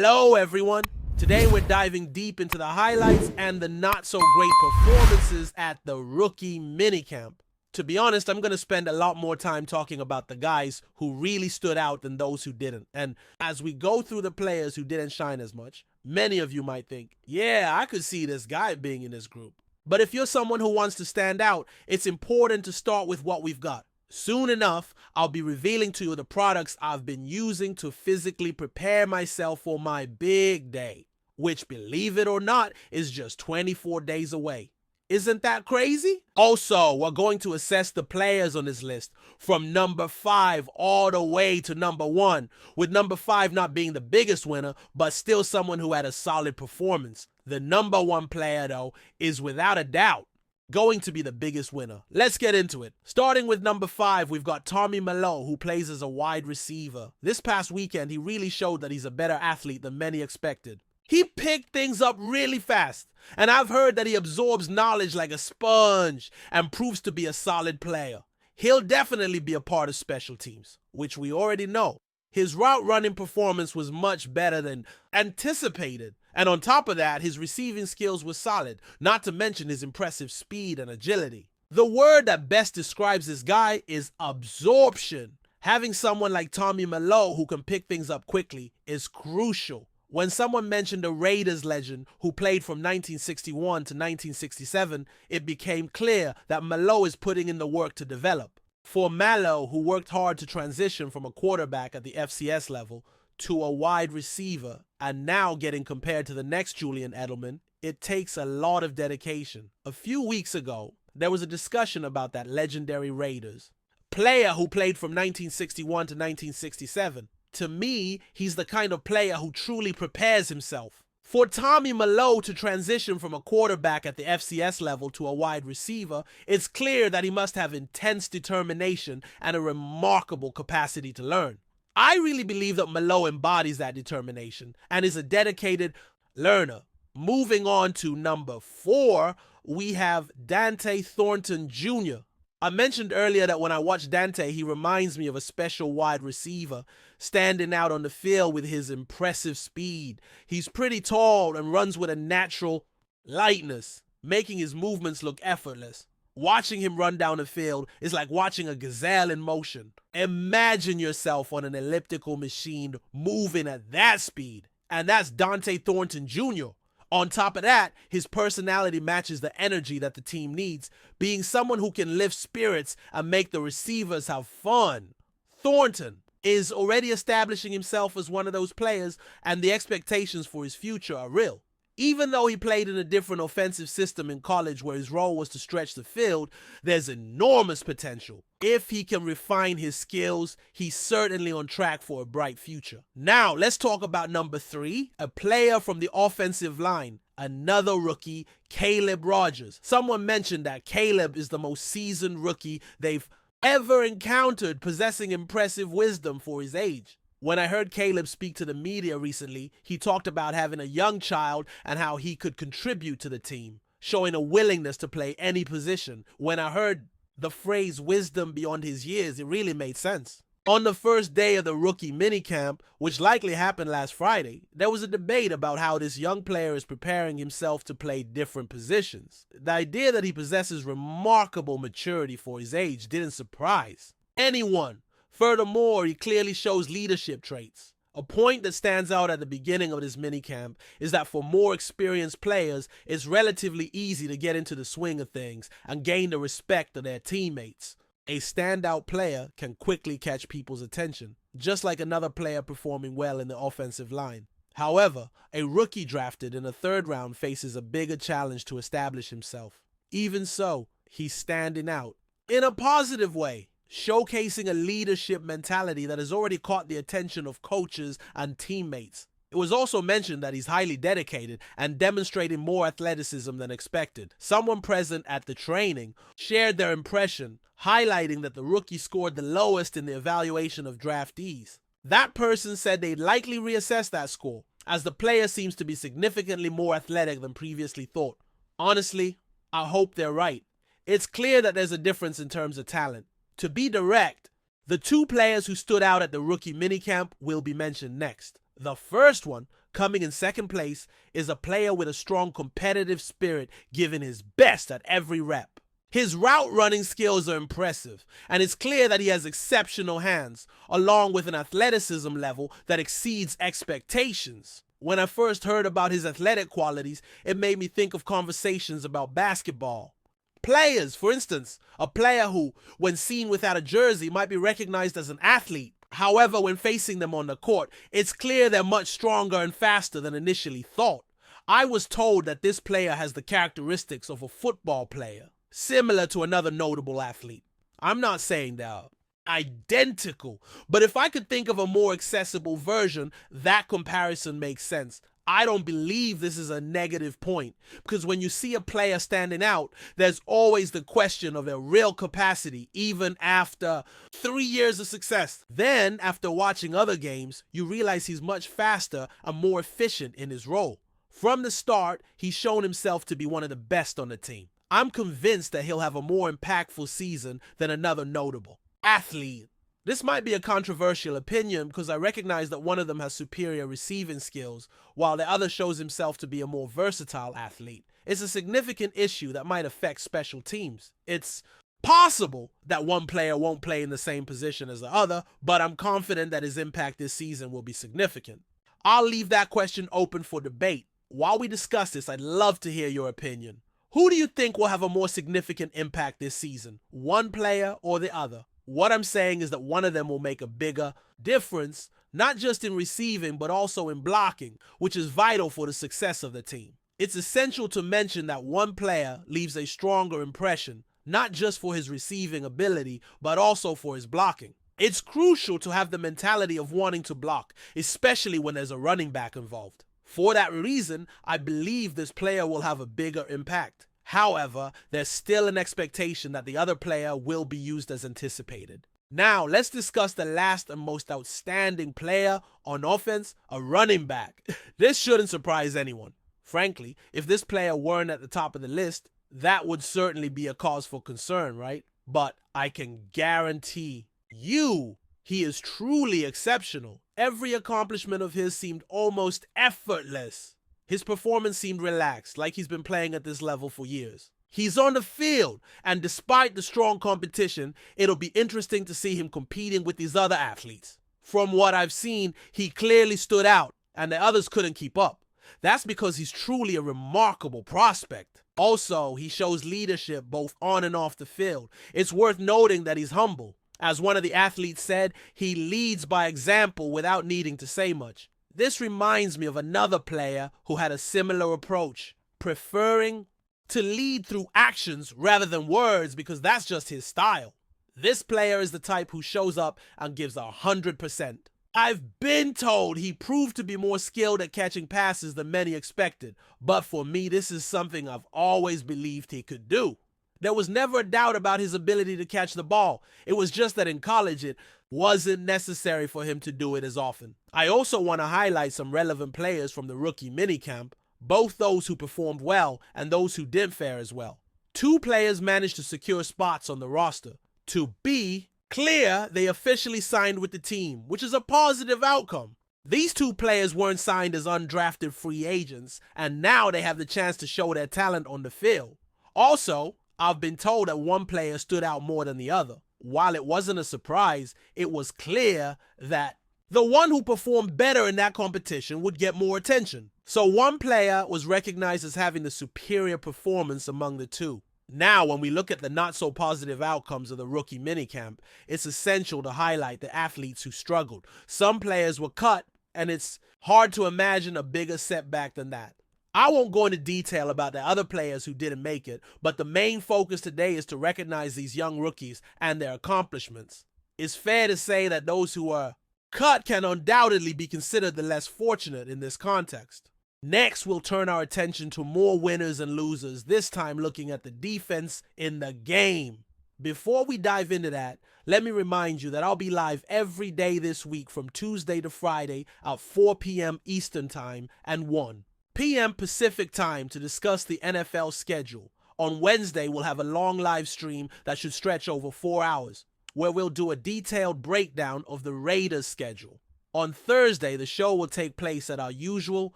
Hello everyone! Today we're diving deep into the highlights and the not so great performances at the rookie minicamp. To be honest, I'm going to spend a lot more time talking about the guys who really stood out than those who didn't. And as we go through the players who didn't shine as much, many of you might think, yeah, I could see this guy being in this group. But if you're someone who wants to stand out, it's important to start with what we've got. Soon enough, I'll be revealing to you the products I've been using to physically prepare myself for my big day, which, believe it or not, is just 24 days away. Isn't that crazy? Also, we're going to assess the players on this list from number 5 all the way to number 1, with number 5 not being the biggest winner, but still someone who had a solid performance. The number 1 player, though, is without a doubt going to be the biggest winner. Let's get into it. Starting with number 5, we've got Tommy Malone, who plays as a wide receiver. This past weekend, he really showed that he's a better athlete than many expected. He picked things up really fast, and I've heard that he absorbs knowledge like a sponge and proves to be a solid player. He'll definitely be a part of special teams, which we already know. His route running performance was much better than anticipated, and on top of that, his receiving skills were solid, not to mention his impressive speed and agility. The word that best describes this guy is absorption. Having someone like Tommy Malone who can pick things up quickly is crucial. When someone mentioned a Raiders legend who played from 1961 to 1967, it became clear that Malone is putting in the work to develop. For Malone, who worked hard to transition from a quarterback at the FCS level to a wide receiver and now getting compared to the next Julian Edelman, it takes a lot of dedication. A few weeks ago, there was a discussion about that legendary Raiders player who played from 1961 to 1967. To me, he's the kind of player who truly prepares himself. For Tommy Malone to transition from a quarterback at the FCS level to a wide receiver, it's clear that he must have intense determination and a remarkable capacity to learn. I really believe that Malone embodies that determination and is a dedicated learner. Moving on to number 4, we have Dante Thornton Jr. I mentioned earlier that when I watch Dante, he reminds me of a special wide receiver, standing out on the field with his impressive speed. He's pretty tall and runs with a natural lightness, making his movements look effortless. Watching him run down the field is like watching a gazelle in motion. Imagine yourself on an elliptical machine moving at that speed. And that's Dante Thornton Jr. On top of that, his personality matches the energy that the team needs, being someone who can lift spirits and make the receivers have fun. Thornton is already establishing himself as one of those players, and the expectations for his future are real. Even though he played in a different offensive system in college where his role was to stretch the field, there's enormous potential. If he can refine his skills, he's certainly on track for a bright future. Now, let's talk about number 3, a player from the offensive line, another rookie, Caleb Rogers. Someone mentioned that Caleb is the most seasoned rookie they've ever encountered, possessing impressive wisdom for his age. When I heard Caleb speak to the media recently, he talked about having a young child and how he could contribute to the team, showing a willingness to play any position. When I heard the phrase wisdom beyond his years, it really made sense. On the first day of the rookie minicamp, which likely happened last Friday, there was a debate about how this young player is preparing himself to play different positions. The idea that he possesses remarkable maturity for his age didn't surprise anyone. Furthermore, he clearly shows leadership traits. A point that stands out at the beginning of this minicamp is that for more experienced players, it's relatively easy to get into the swing of things and gain the respect of their teammates. A standout player can quickly catch people's attention, just like another player performing well in the offensive line. However, a rookie drafted in the 3rd round faces a bigger challenge to establish himself. Even so, he's standing out in a positive way, showcasing a leadership mentality that has already caught the attention of coaches and teammates. It was also mentioned that he's highly dedicated and demonstrating more athleticism than expected. Someone present at the training shared their impression, highlighting that the rookie scored the lowest in the evaluation of draftees. That person said they'd likely reassess that score, as the player seems to be significantly more athletic than previously thought. Honestly, I hope they're right. It's clear that there's a difference in terms of talent. To be direct, the 2 players who stood out at the rookie minicamp will be mentioned next. The first one, coming in second place, is a player with a strong competitive spirit, giving his best at every rep. His route running skills are impressive, and it's clear that he has exceptional hands, along with an athleticism level that exceeds expectations. When I first heard about his athletic qualities, it made me think of conversations about basketball. Players, for instance, a player who, when seen without a jersey, might be recognized as an athlete. However, when facing them on the court, it's clear they're much stronger and faster than initially thought. I was told that this player has the characteristics of a football player, similar to another notable athlete. I'm not saying they're identical, but if I could think of a more accessible version, that comparison makes sense. I don't believe this is a negative point, because when you see a player standing out, there's always the question of their real capacity, even after 3 years of success. Then, after watching other games, you realize he's much faster and more efficient in his role. From the start, he's shown himself to be one of the best on the team. I'm convinced that he'll have a more impactful season than another notable athlete. This might be a controversial opinion because I recognize that one of them has superior receiving skills, while the other shows himself to be a more versatile athlete. It's a significant issue that might affect special teams. It's possible that one player won't play in the same position as the other, but I'm confident that his impact this season will be significant. I'll leave that question open for debate. While we discuss this, I'd love to hear your opinion. Who do you think will have a more significant impact this season, one player or the other? What I'm saying is that one of them will make a bigger difference, not just in receiving, but also in blocking, which is vital for the success of the team. It's essential to mention that one player leaves a stronger impression, not just for his receiving ability, but also for his blocking. It's crucial to have the mentality of wanting to block, especially when there's a running back involved. For that reason, I believe this player will have a bigger impact. However, there's still an expectation that the other player will be used as anticipated. Now, let's discuss the last and most outstanding player on offense, a running back. This shouldn't surprise anyone. Frankly, if this player weren't at the top of the list, that would certainly be a cause for concern, right? But I can guarantee you he is truly exceptional. Every accomplishment of his seemed almost effortless. His performance seemed relaxed, like he's been playing at this level for years. He's on the field, and despite the strong competition, it'll be interesting to see him competing with these other athletes. From what I've seen, he clearly stood out, and the others couldn't keep up. That's because he's truly a remarkable prospect. Also, he shows leadership both on and off the field. It's worth noting that he's humble. As one of the athletes said, he leads by example without needing to say much. This reminds me of another player who had a similar approach, preferring to lead through actions rather than words because that's just his style. This player is the type who shows up and gives 100%. I've been told he proved to be more skilled at catching passes than many expected, but for me, this is something I've always believed he could do. There was never a doubt about his ability to catch the ball. It was just that in college, it wasn't necessary for him to do it as often. I also want to highlight some relevant players from the rookie minicamp, both those who performed well and those who didn't fare as well. 2 players managed to secure spots on the roster. To be clear, they officially signed with the team, which is a positive outcome. These 2 players weren't signed as undrafted free agents, and now they have the chance to show their talent on the field. Also, I've been told that one player stood out more than the other. While it wasn't a surprise, it was clear that the one who performed better in that competition would get more attention. So one player was recognized as having the superior performance among the 2. Now, when we look at the not-so-positive outcomes of the rookie minicamp, it's essential to highlight the athletes who struggled. Some players were cut, and it's hard to imagine a bigger setback than that. I won't go into detail about the other players who didn't make it, but the main focus today is to recognize these young rookies and their accomplishments. It's fair to say that those who are cut can undoubtedly be considered the less fortunate in this context. Next, we'll turn our attention to more winners and losers, this time looking at the defense in the game. Before we dive into that, let me remind you that I'll be live every day this week from Tuesday to Friday at 4 p.m. Eastern Time and 1 p.m. Pacific Time to discuss the NFL schedule. On Wednesday, we'll have a long live stream that should stretch over 4 hours, where we'll do a detailed breakdown of the Raiders' schedule. On Thursday, the show will take place at our usual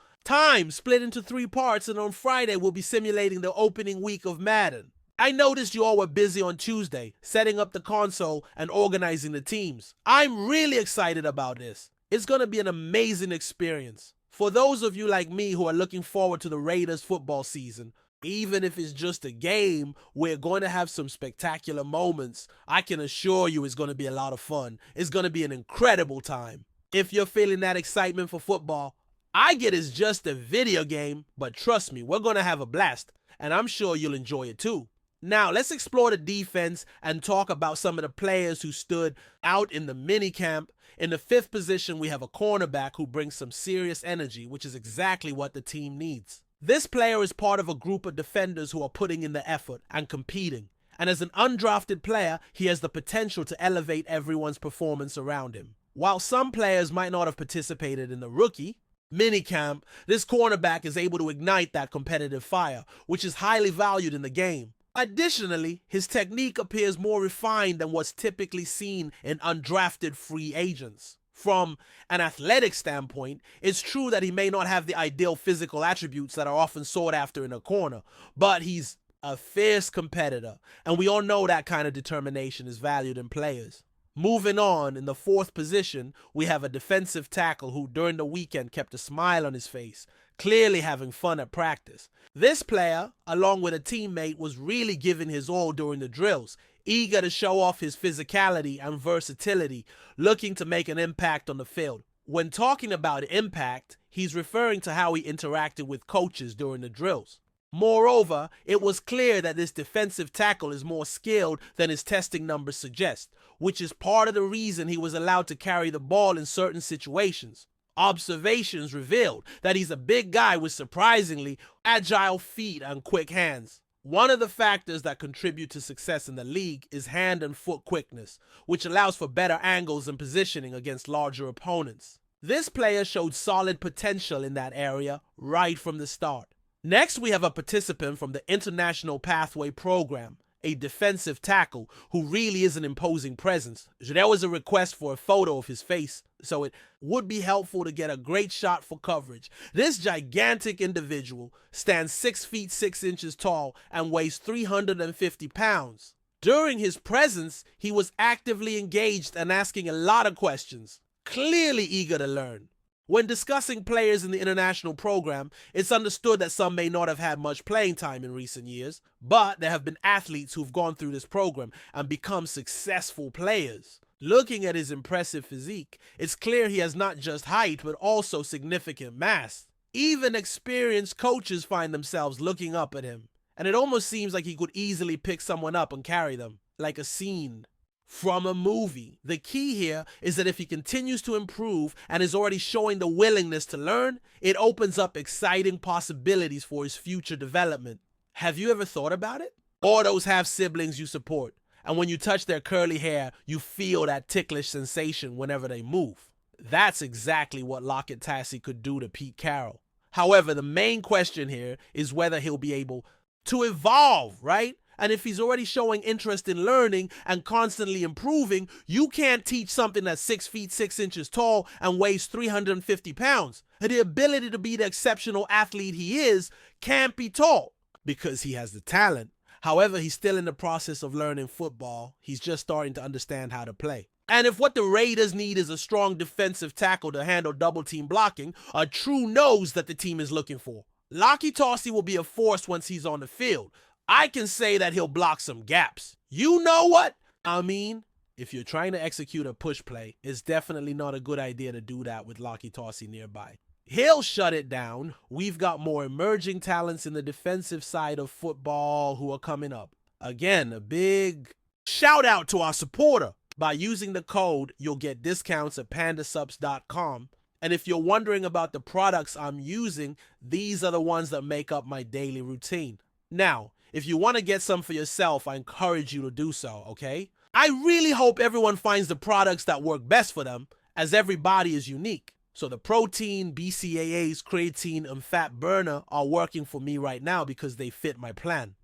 time, split into 3 parts, and on Friday, we'll be simulating the opening week of Madden. I noticed you all were busy on Tuesday, setting up the console and organizing the teams. I'm really excited about this. It's going to be an amazing experience. For those of you like me who are looking forward to the Raiders football season, even if it's just a game, we're going to have some spectacular moments. I can assure you it's going to be a lot of fun. It's going to be an incredible time. If you're feeling that excitement for football, I get it's just a video game, but trust me, we're going to have a blast, and I'm sure you'll enjoy it too. Now, let's explore the defense and talk about some of the players who stood out in the minicamp. In the 5th position, we have a cornerback who brings some serious energy, which is exactly what the team needs. This player is part of a group of defenders who are putting in the effort and competing. And as an undrafted player, he has the potential to elevate everyone's performance around him. While some players might not have participated in the rookie minicamp, this cornerback is able to ignite that competitive fire, which is highly valued in the game. Additionally, his technique appears more refined than what's typically seen in undrafted free agents. From an athletic standpoint, it's true that he may not have the ideal physical attributes that are often sought after in a corner, but he's a fierce competitor, and we all know that kind of determination is valued in players. Moving on, in the 4th position, we have a defensive tackle who during the weekend kept a smile on his face, clearly having fun at practice. This player, along with a teammate, was really giving his all during the drills, eager to show off his physicality and versatility, looking to make an impact on the field. When talking about impact, he's referring to how he interacted with coaches during the drills. Moreover, it was clear that this defensive tackle is more skilled than his testing numbers suggest, which is part of the reason he was allowed to carry the ball in certain situations. Observations revealed that he's a big guy with surprisingly agile feet and quick hands. One of the factors that contribute to success in the league is hand and foot quickness, which allows for better angles and positioning against larger opponents. This player showed solid potential in that area right from the start. Next, we have a participant from the International Pathway Program, a defensive tackle who really is an imposing presence. There was a request for a photo of his face, so it would be helpful to get a great shot for coverage. This gigantic individual stands 6 feet 6 inches tall and weighs 350 pounds. During his presence, he was actively engaged and asking a lot of questions, clearly eager to learn. When discussing players in the international program, it's understood that some may not have had much playing time in recent years, but there have been athletes who've gone through this program and become successful players. Looking at his impressive physique, it's clear he has not just height, but also significant mass. Even experienced coaches find themselves looking up at him, and it almost seems like he could easily pick someone up and carry them, like a scene from a movie. The key here is that if he continues to improve and is already showing the willingness to learn, it opens up exciting possibilities for his future development. Have you ever thought about it? Or those half-siblings you support, and when you touch their curly hair, you feel that ticklish sensation whenever they move. That's exactly what Lockett Tassie could do to Pete Carroll. However, the main question here is whether he'll be able to evolve, right? And if he's already showing interest in learning and constantly improving, you can't teach something that's 6 feet 6 inches tall and weighs 350 pounds. The ability to be the exceptional athlete he is can't be taught because he has the talent. However, he's still in the process of learning football. He's just starting to understand how to play. And if what the Raiders need is a strong defensive tackle to handle double-team blocking, a true nose that the team is looking for, Lockett Tassie will be a force once he's on the field. I can say that he'll block some gaps. You know what I mean? If you're trying to execute a push play, it's definitely not a good idea to do that with Lockett Tassie nearby. He'll shut it down. We've got more emerging talents in the defensive side of football who are coming up. Again, a big shout out to our supporter. By using the code, you'll get discounts at pandasubs.com. And if you're wondering about the products I'm using, these are the ones that make up my daily routine. Now, if you want to get some for yourself, I encourage you to do so, okay? I really hope everyone finds the products that work best for them, as every body is unique. So the protein, BCAAs, creatine, and fat burner are working for me right now because they fit my plan.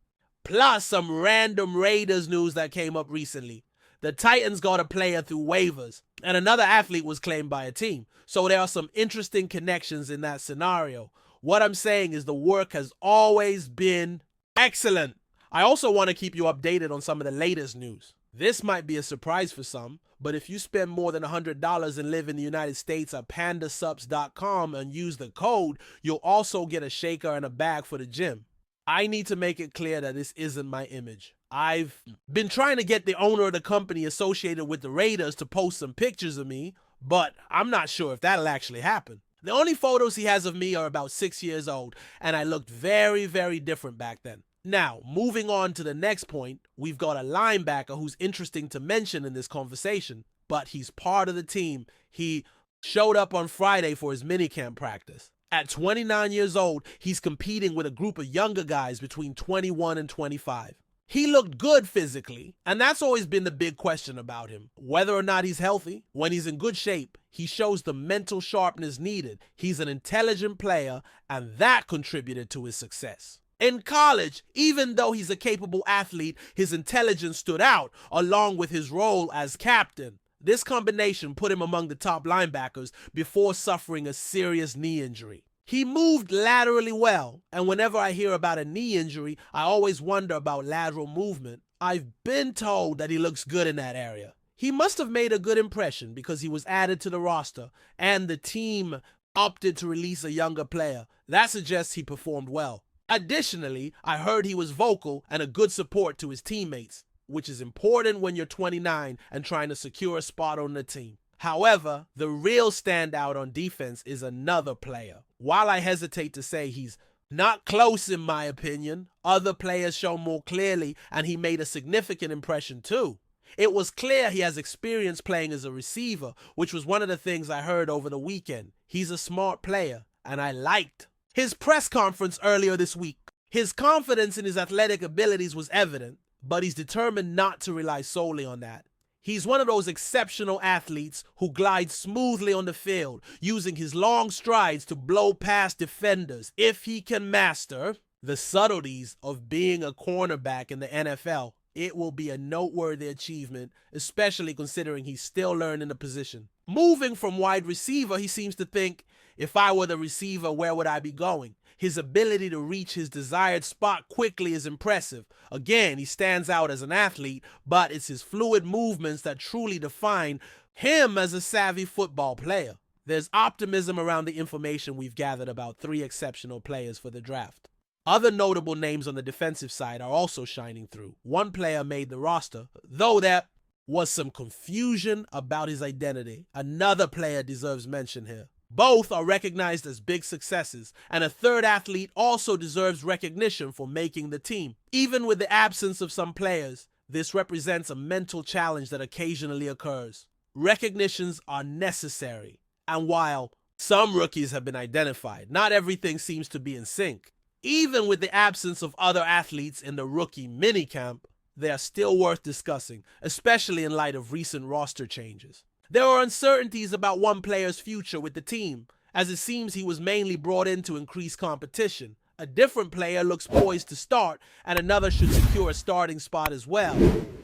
Plus some random Raiders news that came up recently. The Titans got a player through waivers, and another athlete was claimed by a team. So there are some interesting connections in that scenario. What I'm saying is the work has always been excellent. I also want to keep you updated on some of the latest news. This might be a surprise for some, but if you spend more than $100 and live in the United States at pandasups.com and use the code, you'll also get a shaker and a bag for the gym. I need to make it clear that this isn't my image. I've been trying to get the owner of the company associated with the Raiders to post some pictures of me, but I'm not sure if that'll actually happen. The only photos he has of me are about 6 years old, and I looked very, very different back then. Now, moving on to the next point, we've got a linebacker who's interesting to mention in this conversation, but he's part of the team. He showed up on Friday for his minicamp practice. At 29 years old, he's competing with a group of younger guys between 21 and 25. He looked good physically, and that's always been the big question about him. Whether or not he's healthy, when he's in good shape, he shows the mental sharpness needed. He's an intelligent player, and that contributed to his success. In college, even though he's a capable athlete, his intelligence stood out, along with his role as captain. This combination put him among the top linebackers before suffering a serious knee injury. He moved laterally well, and whenever I hear about a knee injury, I always wonder about lateral movement. I've been told that he looks good in that area. He must have made a good impression because he was added to the roster, and the team opted to release a younger player. That suggests he performed well. Additionally, I heard he was vocal and a good support to his teammates, which is important when you're 29 and trying to secure a spot on the team. However, the real standout on defense is another player. While I hesitate to say he's not close in my opinion, other players show more clearly, and he made a significant impression too. It was clear he has experience playing as a receiver, which was one of the things I heard over the weekend. He's a smart player, and I liked his press conference earlier this week. His confidence in his athletic abilities was evident, but he's determined not to rely solely on that. He's one of those exceptional athletes who glides smoothly on the field, using his long strides to blow past defenders. If he can master the subtleties of being a cornerback in the NFL, it will be a noteworthy achievement, especially considering he's still learning the position. Moving from wide receiver, he seems to think, if I were the receiver, where would I be going? His ability to reach his desired spot quickly is impressive. Again, he stands out as an athlete, but it's his fluid movements that truly define him as a savvy football player. There's optimism around the information we've gathered about 3 exceptional players for the draft. Other notable names on the defensive side are also shining through. One player made the roster, though there was some confusion about his identity. Another player deserves mention here. Both are recognized as big successes, and a third athlete also deserves recognition for making the team. Even with the absence of some players, this represents a mental challenge that occasionally occurs. Recognitions are necessary, and while some rookies have been identified, not everything seems to be in sync. Even with the absence of other athletes in the rookie minicamp, they are still worth discussing, especially in light of recent roster changes. There are uncertainties about one player's future with the team, as it seems he was mainly brought in to increase competition. A different player looks poised to start, and another should secure a starting spot as well.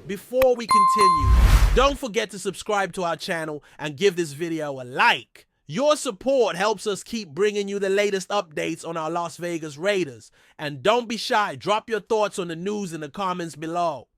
Before we continue, don't forget to subscribe to our channel and give this video a like. Your support helps us keep bringing you the latest updates on our Las Vegas Raiders. And don't be shy, drop your thoughts on the news in the comments below.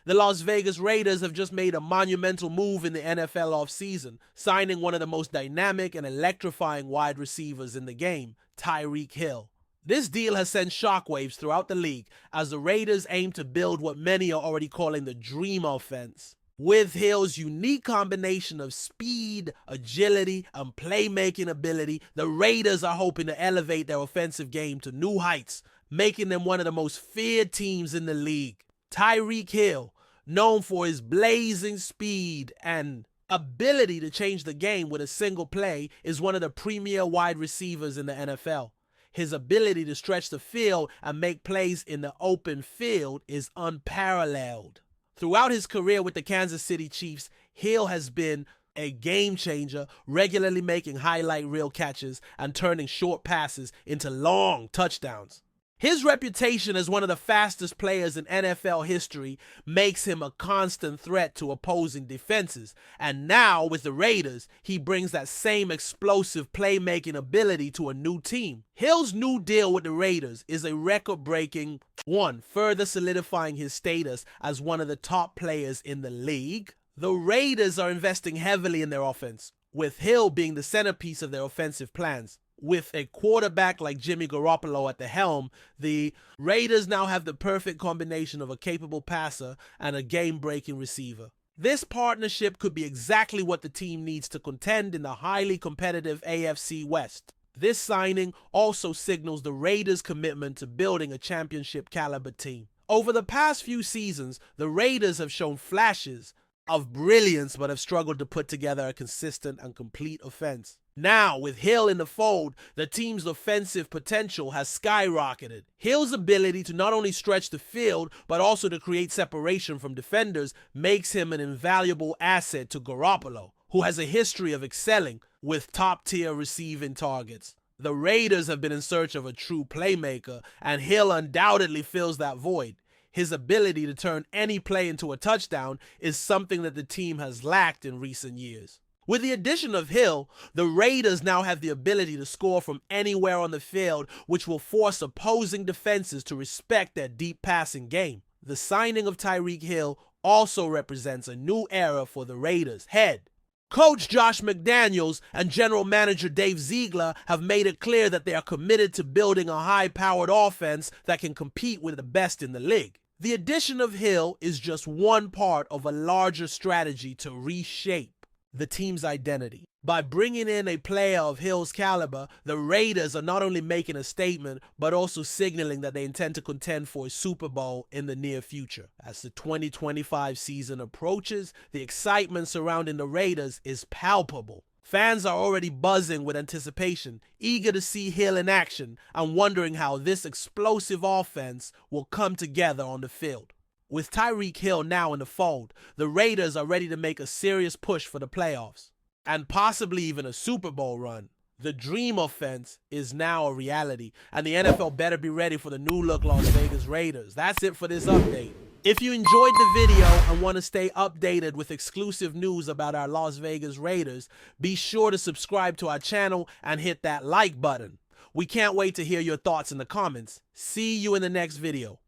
The Las Vegas Raiders have just made a monumental move in the NFL offseason, signing one of the most dynamic and electrifying wide receivers in the game, Tyreek Hill. This deal has sent shockwaves throughout the league as the Raiders aim to build what many are already calling the dream offense. With Hill's unique combination of speed, agility, and playmaking ability, the Raiders are hoping to elevate their offensive game to new heights, making them one of the most feared teams in the league. Tyreek Hill, known for his blazing speed and ability to change the game with a single play, is one of the premier wide receivers in the NFL. His ability to stretch the field and make plays in the open field is unparalleled. Throughout his career with the Kansas City Chiefs, Hill has been a game changer, regularly making highlight reel catches and turning short passes into long touchdowns. His reputation as one of the fastest players in NFL history makes him a constant threat to opposing defenses. And now, with the Raiders, he brings that same explosive playmaking ability to a new team. Hill's new deal with the Raiders is a record-breaking one, further solidifying his status as one of the top players in the league. The Raiders are investing heavily in their offense, with Hill being the centerpiece of their offensive plans. With a quarterback like Jimmy Garoppolo at the helm, the Raiders now have the perfect combination of a capable passer and a game-breaking receiver. This partnership could be exactly what the team needs to contend in the highly competitive AFC West. This signing also signals the Raiders' commitment to building a championship-caliber team. Over the past few seasons, the Raiders have shown flashes of brilliance but have struggled to put together a consistent and complete offense. Now, with Hill in the fold, the team's offensive potential has skyrocketed. Hill's ability to not only stretch the field, but also to create separation from defenders makes him an invaluable asset to Garoppolo, who has a history of excelling with top-tier receiving targets. The Raiders have been in search of a true playmaker, and Hill undoubtedly fills that void. His ability to turn any play into a touchdown is something that the team has lacked in recent years. With the addition of Hill, the Raiders now have the ability to score from anywhere on the field, which will force opposing defenses to respect their deep passing game. The signing of Tyreek Hill also represents a new era for the Raiders. Coach Josh McDaniels and General Manager Dave Ziegler have made it clear that they are committed to building a high-powered offense that can compete with the best in the league. The addition of Hill is just one part of a larger strategy to reshape the team's identity. By bringing in a player of Hill's caliber, the Raiders are not only making a statement, but also signaling that they intend to contend for a Super Bowl in the near future. As the 2025 season approaches, the excitement surrounding the Raiders is palpable. Fans are already buzzing with anticipation, eager to see Hill in action, and wondering how this explosive offense will come together on the field. With Tyreek Hill now in the fold, the Raiders are ready to make a serious push for the playoffs, and possibly even a Super Bowl run. The dream offense is now a reality, and the NFL better be ready for the new-look Las Vegas Raiders. That's it for this update. If you enjoyed the video and want to stay updated with exclusive news about our Las Vegas Raiders, be sure to subscribe to our channel and hit that like button. We can't wait to hear your thoughts in the comments. See you in the next video.